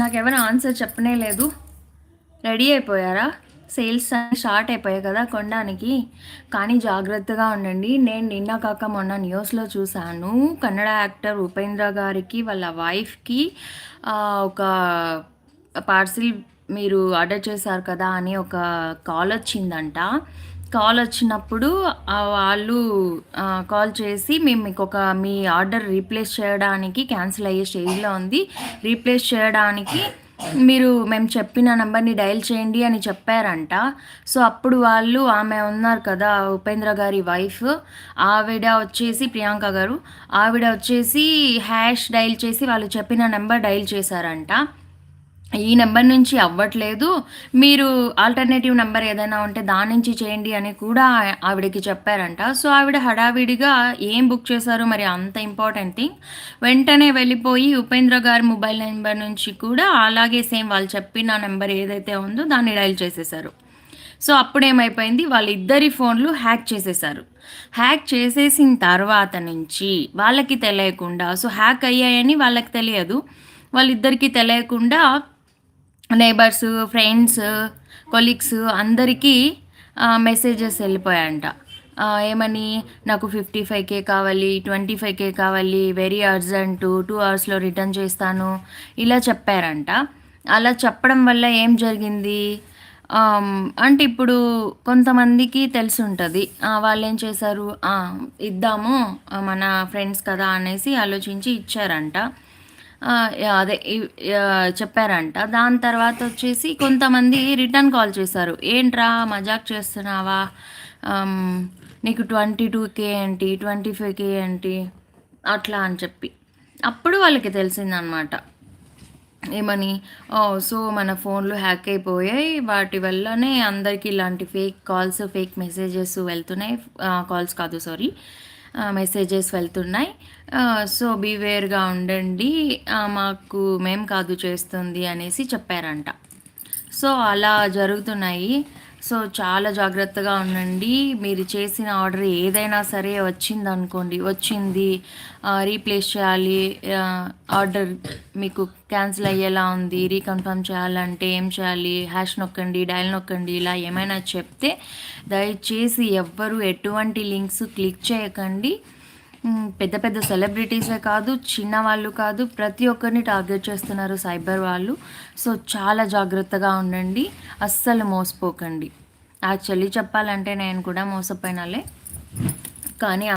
నాకెవరు ఆన్సర్ చెప్పనే లేదు. రెడీ అయిపోయారా? సేల్స్ అన్నీ స్టార్ట్ అయిపోయాయి కదా కొనడానికి. కానీ జాగ్రత్తగా ఉండండి. నేను నిన్న కాక మొన్న న్యూస్‌లో చూశాను. కన్నడ యాక్టర్ ఉపేంద్ర గారికి వాళ్ళ వైఫ్‌కి ఒక పార్సిల్ మీరు ఆర్డర్ చేశారు కదా అని ఒక కాల్ వచ్చిందంట. కాల్ వచ్చినప్పుడు వాళ్ళు కాల్ చేసి మేము మీకొక మీ ఆర్డర్ రీప్లేస్ చేయడానికి క్యాన్సిల్ అయ్యే స్టేజ్‌లో ఉంది. రీప్లేస్ చేయడానికి మేము చెప్పిన నెంబర్ని డయల్ చేయండి అని చెప్పారంట. సో అప్పుడు వాళ్ళు ఆమె ఉన్నారు కదా ఉపేంద్ర గారి వైఫ్, ఆవిడ వచ్చేసి ప్రియాంక గారు, ఆవిడ వచ్చేసి హ్యాష్ డయల్ చేసి వాళ్ళు చెప్పిన నెంబర్ డయల్ చేశారంట. ఈ నెంబర్ నుంచి అవ్వట్లేదు, మీరు ఆల్టర్నేటివ్ నెంబర్ ఏదైనా ఉంటే దాని నుంచి చేయండి అని కూడా ఆవిడకి చెప్పారంట. సో ఆవిడ హడావిడిగా ఏం బుక్ చేశారు మరి అంత ఇంపార్టెంట్ థింగ్, వెంటనే వెళ్ళిపోయి ఉపేంద్ర గారి మొబైల్ నెంబర్ నుంచి కూడా అలాగే సేమ్ వాళ్ళు చెప్పిన నెంబర్ ఏదైతే ఉందో దాన్ని డయల్ చేసేసారు. సో అప్పుడేమైపోయింది, వాళ్ళిద్దరి ఫోన్లు హ్యాక్ చేసేసారు. హ్యాక్ చేసేసిన తర్వాత నుంచి వాళ్ళకి తెలియకుండా, సో హ్యాక్ అయ్యాయని వాళ్ళకి తెలియదు, వాళ్ళిద్దరికీ తెలియకుండా నైబర్స్, ఫ్రెండ్స్, కొలీగ్స్ అందరికీ మెసేజెస్ వెళ్ళిపోయాయంట. ఏమని, నాకు 55K కావాలి, 25K కావాలి, వెరీ అర్జెంటు, 2 అవర్స్లో రిటర్న్ చేస్తాను, ఇలా చెప్పారంట. అలా చెప్పడం వల్ల ఏం జరిగింది అంటే ఇప్పుడు కొంతమందికి తెలిసి ఉంటుంది, వాళ్ళు ఏం చేశారు, ఇద్దాము మన ఫ్రెండ్స్ కదా అనేసి ఆలోచించి ఇచ్చారంట. అదే చెప్పారంట. దాని తర్వాత వచ్చేసి కొంతమంది రిటర్న్ కాల్ చేశారు. ఏంట్రా మజాక్ చేస్తున్నావా, నీకు 22K ఏంటి, 25K ఏంటి అట్లా అని చెప్పి. అప్పుడు వాళ్ళకి తెలిసిందనమాట ఏమని, సో మన ఫోన్లు హ్యాక్ అయిపోయాయి, వాటి వల్లనే అందరికీ ఇలాంటి ఫేక్ కాల్స్, ఫేక్ మెసేజెస్ వెళ్తున్నాయి, కాల్స్ కాదు సారీ, మెసేజెస్ వెళ్తున్నాయి. సో బీవేర్గా ఉండండి, మేము కాదు చేస్తుంది అనేసి చెప్పారంట. సో అలా జరుగుతున్నాయి. సో చాలా జాగ్రత్తగా ఉండండి. మీరు చేసిన ఆర్డర్ ఏదైనా సరే వచ్చింది, రీప్లేస్ చేయాలి, ఆర్డర్ మీకు క్యాన్సిల్ అయ్యేలా ఉంది, రీకన్ఫర్మ్ చేయాలంటే ఏం చేయాలి, హ్యాష్ నొక్కండి, డయల్ నొక్కండి, ఇలా ఏమైనా చెప్తే దయచేసి ఎవ్వరు ఎటువంటి లింక్స్ క్లిక్ చేయకండి. పెద్ద పెద్ద సెలబ్రిటీసే కాదు, చిన్నవాళ్ళు కాదు, ప్రతి ఒక్కరిని టార్గెట్ చేస్తున్నారు సైబర్ వాళ్ళు. సో చాలా జాగ్రత్తగా ఉండండి, అస్సలు మోసపోకండి. యాక్చువల్లీ చెప్పాలంటే నేను కూడా మోసపోయినాలే, కానీ